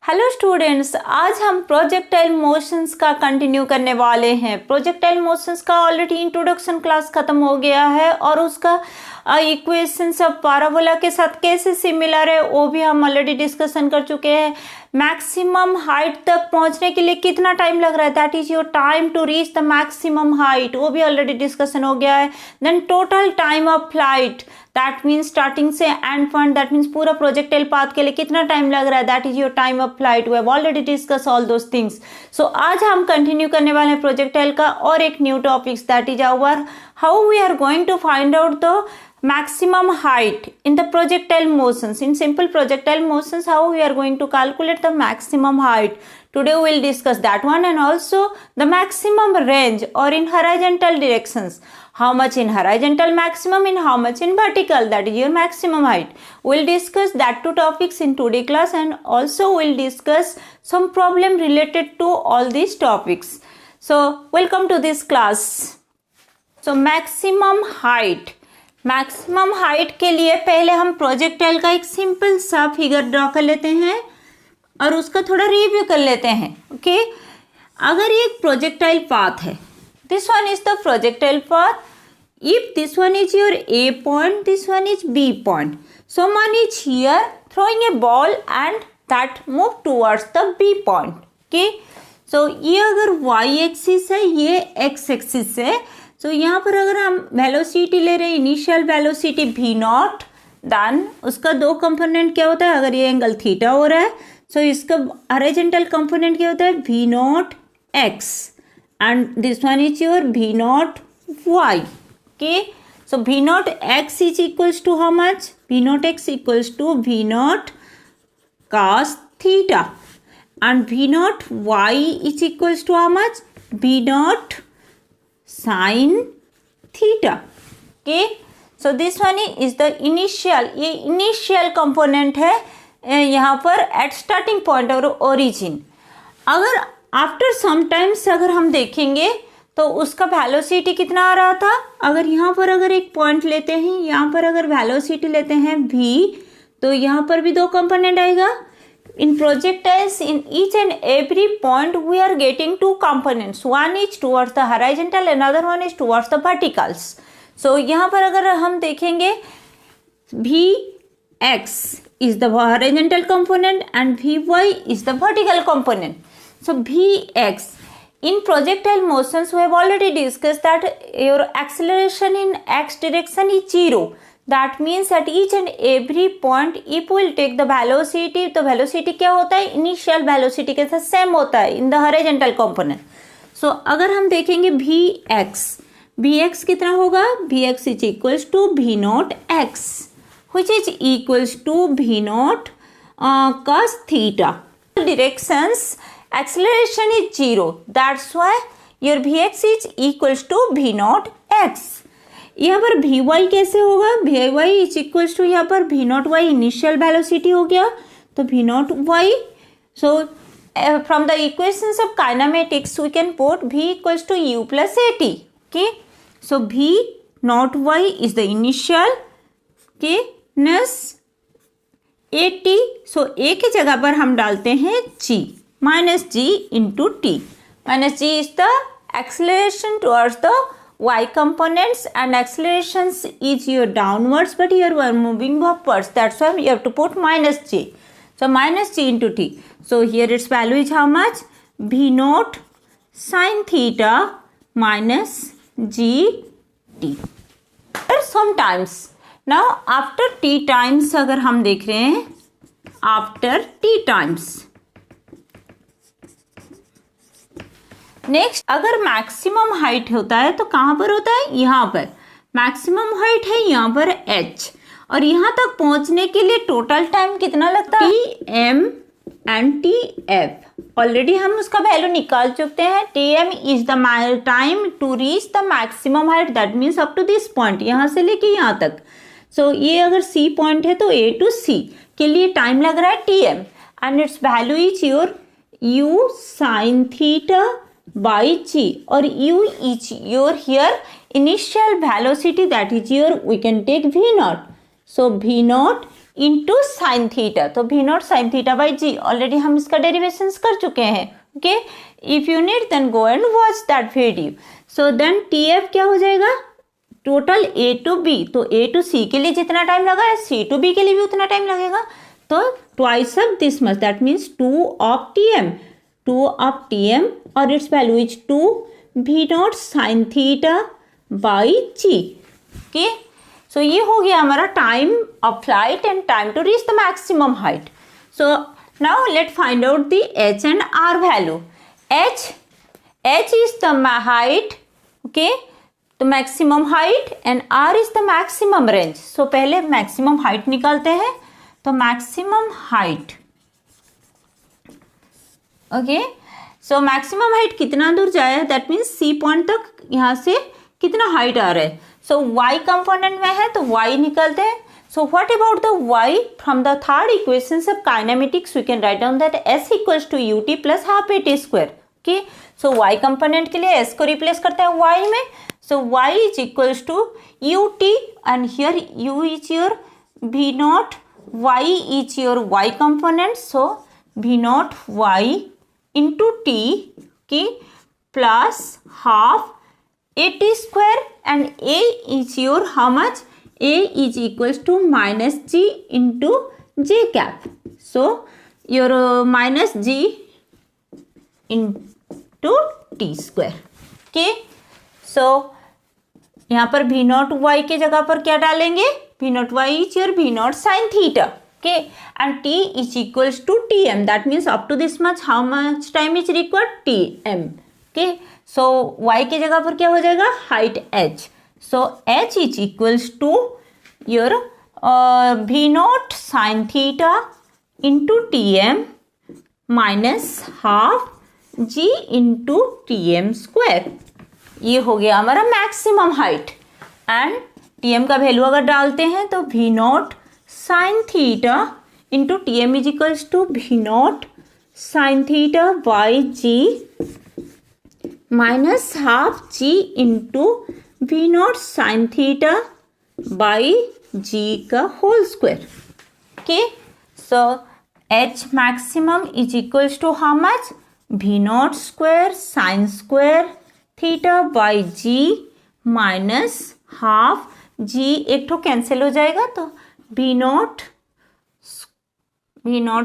Hello students, आज हम projectile motions का कंटिन्यू करने वाले हैं। प्रोजेक्टाइल मोशंस का ऑलरेडी इंट्रोडक्शन क्लास खत्म हो गया है और उसका इक्वेशंस ऑफ पैराबोला के साथ कैसे सिमिलर है वो भी हम ऑलरेडी डिस्कशन कर चुके हैं। मैक्सिमम हाइट तक पहुंचने के लिए कितना टाइम लग रहा है, that is your time to reach the maximum height, वो भी ऑलरेडी डिस्कशन हो गया है। Then total time of flight, that means starting से एंड पॉइंट, दैट मीन्स पूरा प्रोजेक्टाइल पाथ के लिए कितना टाइम लग रहा है, that is your time of flight. We have already discuss all those things. So आज हम कंटिन्यू करने वाले हैं प्रोजेक्टाइल का और एक new topics, that is our how we are going to find out the maximum height in the projectile motions. In simple projectile motions, how we are going to calculate the maximum height. Today we will discuss that one, and also the maximum range or in horizontal directions. How much in horizontal maximum, in how much in vertical, that is your maximum height. We will discuss that two topics in today class, and also we will discuss some problem related to all these topics. So welcome to this class. So maximum height. Maximum height के लिए पहले हम projectile का एक simple सा figure draw कर लेते हैं और उसका थोड़ा रिव्यू कर लेते हैं। ओके, अगर ये एक प्रोजेक्टाइल पाथ है, this one is the projectile path, if this one is your A point, this one is B point, someone is here throwing a ball and that move towards the B point. Okay, so ये अगर y axis है, ये x axis है, तो यहाँ पर अगर हम वेलोसिटी ले रहे हैं, initial velocity v naught, then उसका दो कंपोनेंट क्या होता है, अगर ये एंगल थीटा हो रहा है तो इसका हॉरिजॉन्टल कंपोनेंट क्या होता है, v naught x, and this one is your v naught y. Okay, so v naught x is equals to how much, v naught x equals to v naught cos theta, and v naught y is equals to how much, v naught sin theta. Okay, so this one is the initial, ये initial component है यहाँ पर at starting point और origin. अगर after some times अगर हम देखेंगे तो उसका velocity कितना आ रहा था, अगर यहाँ पर अगर एक point लेते हैं, यहाँ पर अगर velocity लेते हैं v, तो यहाँ पर भी दो component आएगा. In projectiles, in each and every point we are getting two components. One is towards the horizontal, another one is towards the verticals. So यहाँ पर अगर हम देखेंगे Vx is the horizontal component and Vy is the vertical component. So Vx in projectile motions we have already discussed that your acceleration in x direction is 0. That means at each and every point if we will take the velocity, तो velocity क्या होता है, initial velocity के साथ same होता है in the horizontal component. So अगर हम देखेंगे Vx कितना होगा, Vx is equals to v naught x, which is equals to v naught cos theta. Directions acceleration is 0, that's why your Vx is equals to v naught x. यहाँ पर भी Y कैसे होगा, भी वाई इज इक्वल्स टू, यहाँ पर भी naught Y initial velocity हो गया, तो v naught y. So from the equations of kinematics we can put v equals to u plus a t. Okay, so v naught y is the initial, okay, नस a T, सो ए की जगह पर हम डालते हैं g, minus g into t. Minus g is the acceleration towards the y components and accelerations is your downwards, but you are moving upwards, that's why you have to put minus j. So minus j into t. So here its value is how much, v naught sin theta minus g t. Sometimes now after t times अगर हम देख रहे हैं, after t times, next अगर maximum height होता है तो कहाँ पर होता है, यहाँ पर मैक्सिमम हाइट है, यहाँ पर h, और यहाँ तक पहुँचने के लिए टोटल टाइम कितना लगता है, tm एंड tf. ऑलरेडी हम उसका वैल्यू निकाल चुके हैं. tm is the time to reach the maximum height, that means up to this point, यहाँ से लेके यहाँ तक. सो ये अगर c पॉइंट है तो a टू c के लिए टाइम लग रहा है tm, and it's value is your u sin theta by g, or u is your here initial velocity, that is your, we can take v naught. So v naught into sine theta, तो v naught sine theta by g, already हम इसका डेरिवेशन कर चुके हैं. ओके, if you need then go and watch that video. So then T F क्या हो जाएगा, टोटल ए टू बी, तो ए टू सी के लिए जितना टाइम लगा है सी टू बी के लिए भी उतना टाइम लगेगा, तो twice of this much, that means 2 of T M, 2 of T M और it's value is 2 v naught sine theta by g. Okay, so ये हो गया हमारा time of flight and time to reach the maximum height. So now let find out the H and R value. H is the height, okay, तो maximum height, and R is the maximum range. सो पहले maximum height निकालते हैं, तो maximum height, okay, so maximum height कितना दूर जाए, that means C point तक यहाँ से कितना हाइट आ रहा है. सो वाई कंपोनेंट में है तो वाई निकलते हैं. So what about the y, from the third equation of kinematics we can write down that s equals to u t plus half a t square. Okay, so y component के लिए S को replace करते हैं Y में. So y is equals to ut and here u is your v naught, y is your y component, so v naught y into t की plus half a t square and a is your how much, a is equals to minus g into j cap, so your minus g into t square. Okay, so यहाँ पर भी naught Y के जगह पर क्या डालेंगे, v naught y is your v naught sine theta. Okay, and T is equals to T M, that means up to this much how much time is required, T M. Okay, so y के जगह पर क्या हो जाएगा, height H. So H is equals to your v naught sine theta into T M minus half g into T M square. ये हो गया हमारा maximum height. And T M का वैल्यू अगर डालते हैं तो v naught sine theta into T M is equals to v naught sine theta by g minus half g into v naught sine theta by g का whole square. Okay, so H maximum is equals to how much, v naught square sine square theta by g minus half g, एक तो cancel हो जाएगा, तो v naught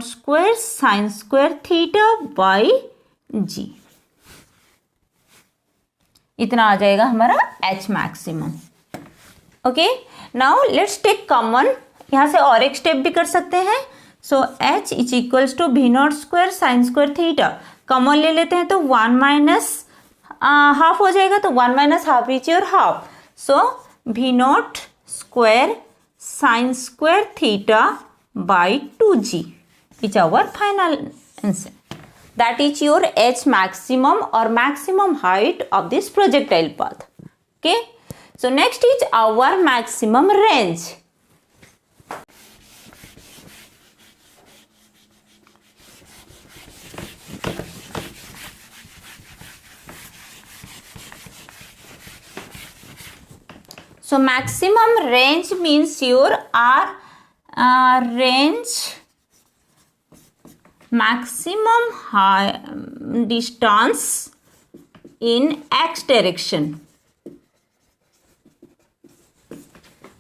square sine square theta by g, इतना आ जाएगा हमारा H maximum. Okay, now let's take common, यहाँ से और एक स्टेप भी कर सकते हैं. So H is equals to v naught square sine square theta, common ले लेते हैं तो 1 माइनस हाफ हो जाएगा, तो 1 minus half is your half. So v naught square sine square theta by 2g is our final answer. That is your H maximum और maximum height of this projectile path. Okay, so next is our maximum range. So maximum range means your range maximum distance in x direction,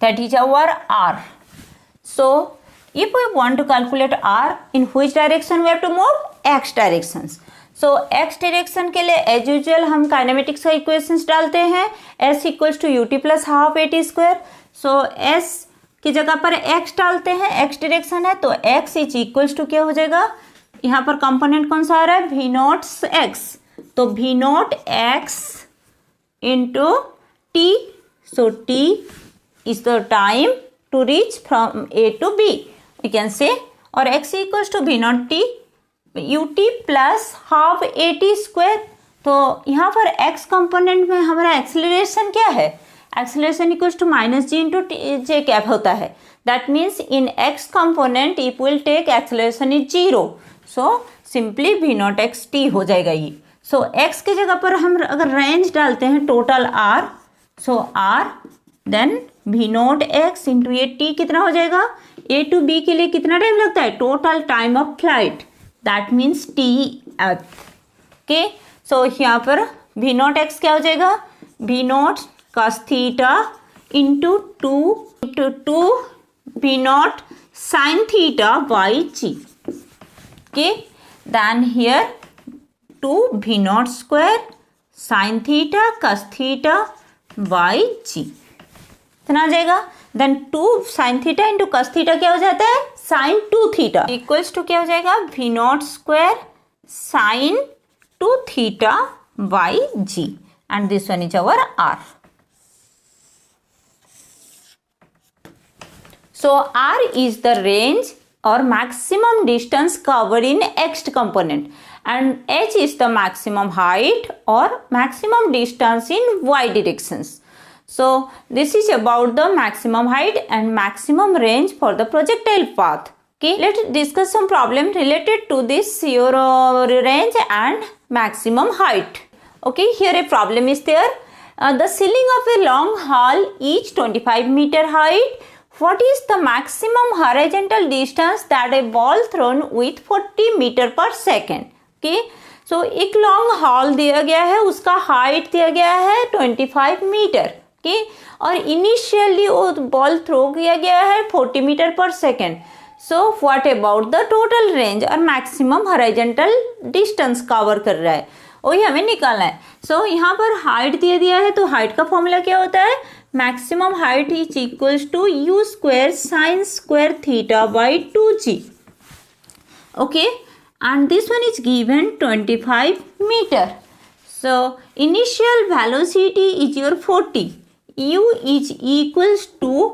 that is our r. So if we want to calculate r, in which direction we have to move, x directions. So x direction के लिए as usual हम kinematics का equations डालते हैं, s equals to u t plus half a t square. So s की जगह पर x डालते हैं, एक्स डायरेक्शन है तो एक्स इज इक्वल्स टू क्या हो जाएगा, यहाँ पर कंपोनेंट कौन सा आ रहा है, भी नॉट एक्स, तो v naught x into t. So t is the time to reach from A to B we can say, और x equals to v naught t u t plus half a t square. तो यहाँ पर x component में हमारा acceleration क्या है, acceleration equals to minus g into j cap होता है. That means in x component if will take acceleration is 0, so simply v naught x t हो जाएगा ये. सो एक्स की जगह पर हम अगर रेंज डालते हैं total R, so R then v naught x into ये टी कितना हो जाएगा, ए टू बी के लिए कितना टाइम लगता है, total time of flight, that means T F. Okay, so यहाँ पर वी नॉट एक्स क्या हो जाएगा, v naught cos theta into two v naught sine theta by g. Okay, then here 2 v naught square sine theta cos theta by g, इतना आ जाएगा। Then 2 sine theta into cos theta क्या हो जाता है, साइन 2 थीटा इक्वल्स टू क्या हो जाएगा, v naught square sine 2 theta by g, and this one is our R. So R is the range or maximum distance covered in X component, and H is the maximum height or maximum distance in Y directions. So this is about the maximum height and maximum range for the projectile path. Okay, let's discuss some problem related to this your range and maximum height. Okay, here a problem is there. The ceiling of a long hall is 25 meter height. What is the maximum horizontal distance that a ball thrown with 40 meter per second? Okay, so एक long hall दिया गया है, उसका height दिया गया है 25 metre. okay, और initially वो बॉल थ्रो किया गया है 40 metre per second. So what about the total range और मैक्सिमम हॉरिजॉन्टल डिस्टेंस कवर कर रहा है, वही हमें निकालना है। सो यहाँ पर हाइट दिया है, तो हाइट का फॉर्मूला क्या होता है, maximum height is equals to u square sine square theta by 2g। Okay, and this one is given 25 metre. So initial velocity is your 40, u is equals to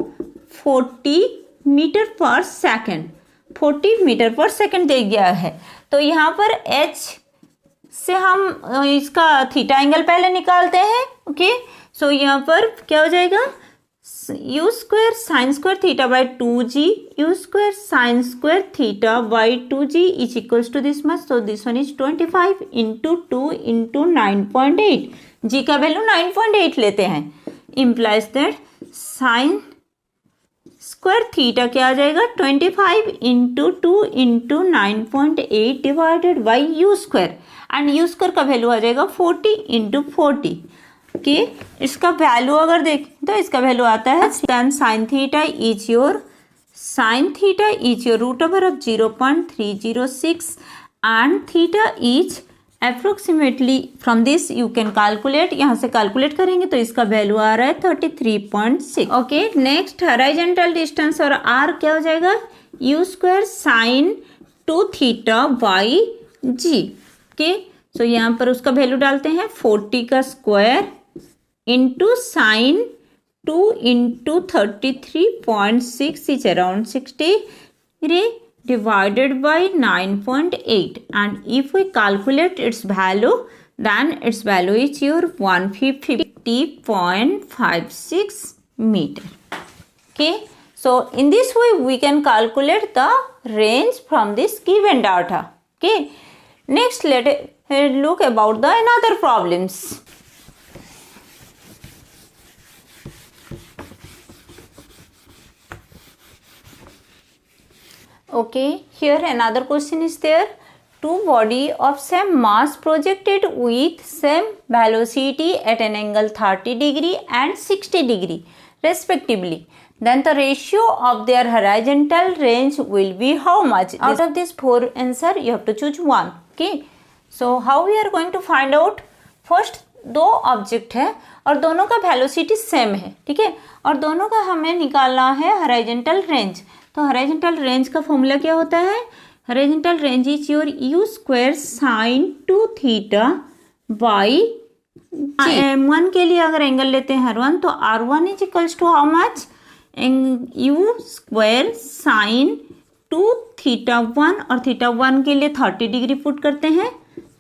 40 metre per second, 40 metre per second दे गया है। तो यहाँ पर h से हम इसका theta angle पहले निकालते हैं। ओके, सो यहाँ पर क्या हो जाएगा, u square sine square theta by 2g, you square sine square theta by 2g is equals to this much. So this one is 25 into 2 into 9.8, जी का वैल्यू 9.8 लेते हैं, implies that sine square theta क्या आ जाएगा, 25 into 2 into 9.8 divided by you square, and you square का value आ जाएगा 40 into 40। Okay, इसका value अगर देखें तो इसका वैल्यू आता है tan sine theta is your root over of 0.306 and theta is approximately from this you can calculate, यहाँ से कैलकुलेट करेंगे तो इसका वैल्यू आ रहा है 33.6। ओके, नेक्स्ट हॉरिजॉन्टल डिस्टेंस और आर क्या हो जाएगा, u square sine 2 theta by g. Okay, so यहाँ पर उसका वैल्यू डालते हैं 40 का square into sine 2 into 33.6 is around 60 divided by 9.8, and if we calculate its value, then its value is your 150.56 meter. Okay, so in this way we can calculate the range from this given data. Okay, next let us look about the another problems. Okay, here another question is there. Two body of same mass projected with same velocity at an angle 30 degree and 60 degree respectively. Then the ratio of their horizontal range will be how much? Out of this 4 answer you have to choose one. Okay, so how we are going to find out? First, दो object है और दोनों का velocity same है, ठीक है, और दोनों का हमें निकालना है हॉरिजॉन्टल रेंज। तो हॉरिजॉन्टल रेंज का फॉर्मूला क्या होता है, horizontal range is your you square sine 2 theta by m1 के लिए अगर एंगल लेते हैं r1 तो r1 is equals to how much, u square sine 2 theta 1 और थीटा 1 के लिए 30 डिग्री पुट करते हैं,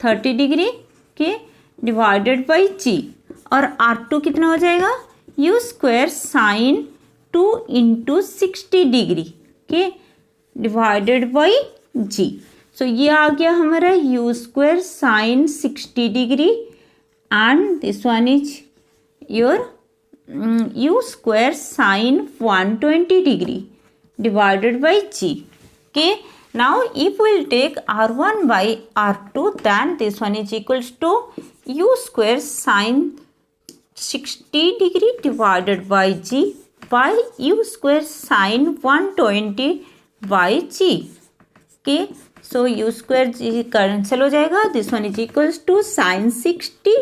30 डिग्री के डिवाइडेड बाई जी, और r2 कितना हो जाएगा, u square sine 2 into 60 degree के डिवाइडेड बाई जी। सो ये आ गया हमारा you square sign 60 degree and this one is your u square sine 120 degree divided by g. Okay, now if we'll take r1 by r2, then this one is equals to u square sine 60 degree divided by g by u square sine 120 by g. Okay, so u square g cancel हो जाएगा. This one is equals to sine 60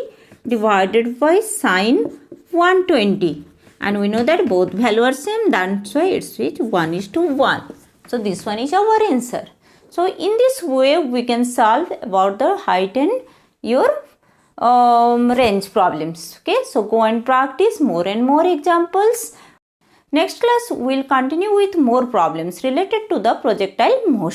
divided by sine 120, and we know that both value are same, that's why it's 1:1. So this one is our answer. So in this way we can solve about the height and your range problems. Okay, so go and practice more and more examples. Next class we'll continue with more problems related to the projectile motion.